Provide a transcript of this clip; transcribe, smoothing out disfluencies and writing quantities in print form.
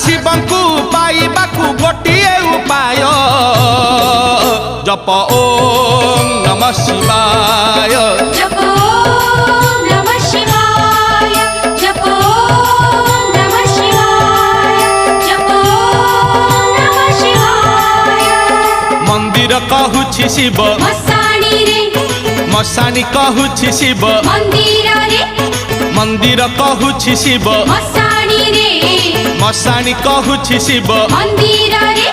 शिवंकु पाइबाकु गोटिए उपाय जप ओम नमः शिवाय जप ओम नमः शिवाय जप ओम नमः शिवाय जप ओम नमः शिवाय मंदिर कहूछि शिव मसाणी रे मसाणी कहूछि शिव मंदिर रे मंदिर कहूछि शिव मसाणी रे मसाणी कहूछि शिव मंदिर रे